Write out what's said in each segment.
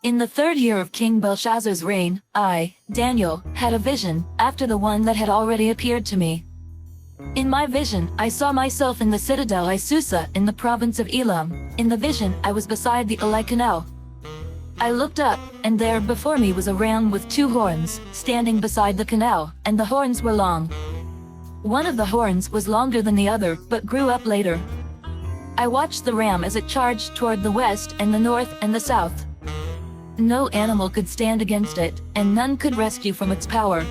In the 3rd year of King Belshazzar's reign, I, Daniel, had a vision, after the one that had already appeared to me. In my vision, I saw myself in the citadel Isusa in the province of Elam. In the vision, I was beside the Ulai Canal. I looked up, and there before me was a ram with 2 horns, standing beside the canal, and the horns were long. One of the horns was longer than the other, but grew up later. I watched the ram as it charged toward the west and the north and the south. No animal could stand against it, and none could rescue from its power.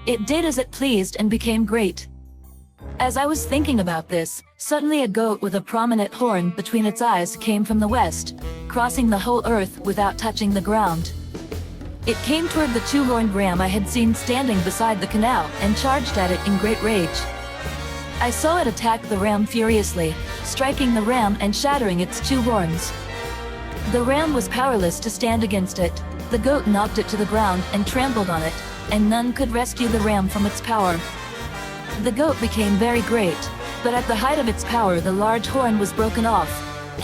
It did as it pleased and became great. As I was thinking about this, suddenly a goat with a prominent horn between its eyes came from the west, crossing the whole earth without touching the ground. It came toward the 2-horned ram I had seen standing beside the canal and charged at it in great rage. I saw it attack the ram furiously, striking the ram and shattering its 2 horns. The ram was powerless to stand against it. The goat knocked it to the ground and trampled on it, and none could rescue the ram from its power. The goat became very great, but at the height of its power the large horn was broken off,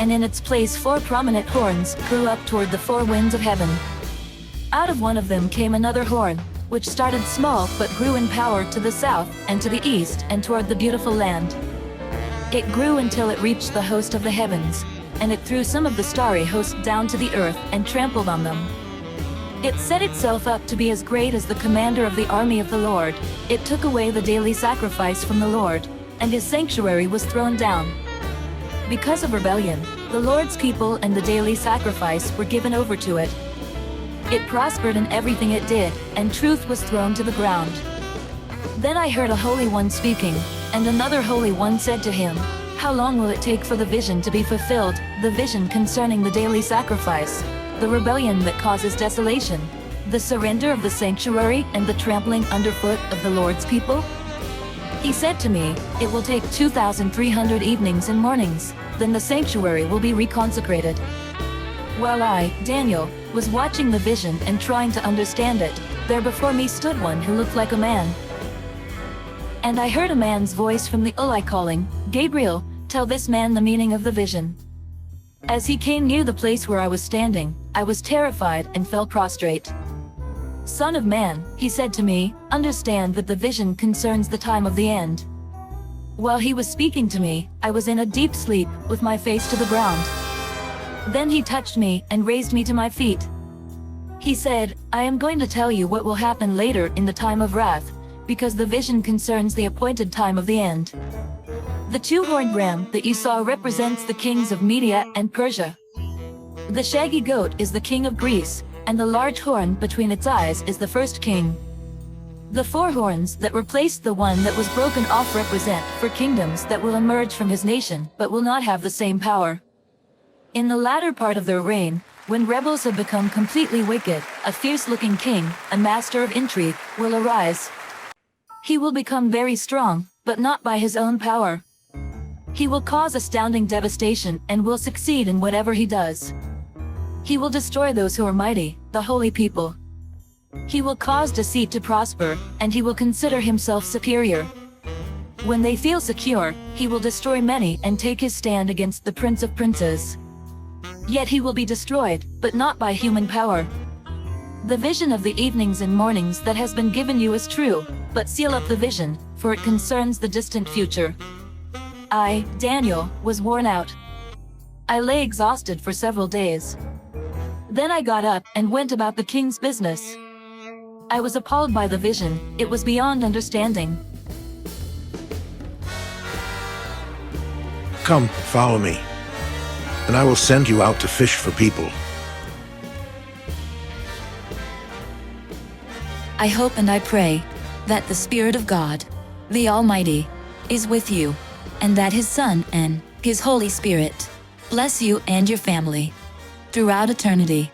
and in its place 4 prominent horns grew up toward the 4 winds of heaven. Out of one of them came another horn, which started small but grew in power to the south and to the east and toward the beautiful land. It grew until it reached the host of the heavens, and it threw some of the starry host down to the earth and trampled on them. It set itself up to be as great as the commander of the army of the Lord. It took away the daily sacrifice from the Lord, and his sanctuary was thrown down. Because of rebellion, the Lord's people and the daily sacrifice were given over to it. It prospered in everything it did, and truth was thrown to the ground. Then I heard a Holy One speaking, and another Holy One said to him, "How long will it take for the vision to be fulfilled, the vision concerning the daily sacrifice, the rebellion that causes desolation, the surrender of the sanctuary and the trampling underfoot of the Lord's people?" He said to me, "It will take 2,300 evenings and mornings, then the sanctuary will be reconsecrated." While I, Daniel, was watching the vision and trying to understand it, there before me stood one who looked like a man. And I heard a man's voice from the Ulai calling, "Gabriel, tell this man the meaning of the vision." As he came near the place where I was standing, I was terrified and fell prostrate. "Son of man," he said to me, "understand that the vision concerns the time of the end." While he was speaking to me, I was in a deep sleep, with my face to the ground. Then he touched me and raised me to my feet. He said, "I am going to tell you what will happen later in the time of wrath, because the vision concerns the appointed time of the end. The 2-horned ram that you saw represents the kings of Media and Persia. The shaggy goat is the king of Greece, and the large horn between its eyes is the first king. The 4 horns that replaced the one that was broken off represent 4 kingdoms that will emerge from his nation but will not have the same power. In the latter part of their reign, when rebels have become completely wicked, a fierce-looking king, a master of intrigue, will arise. He will become very strong, but not by his own power. He will cause astounding devastation and will succeed in whatever he does. He will destroy those who are mighty, the holy people. He will cause deceit to prosper, and he will consider himself superior. When they feel secure, he will destroy many and take his stand against the Prince of Princes. Yet he will be destroyed, but not by human power. The vision of the evenings and mornings that has been given you is true, but seal up the vision, for it concerns the distant future." I, Daniel, was worn out. I lay exhausted for several days. Then I got up and went about the king's business. I was appalled by the vision, it was beyond understanding. "Come, follow me, and I will send you out to fish for people." I hope and I pray that the Spirit of God, the Almighty, is with you, and that His Son and His Holy Spirit bless you and your family throughout eternity.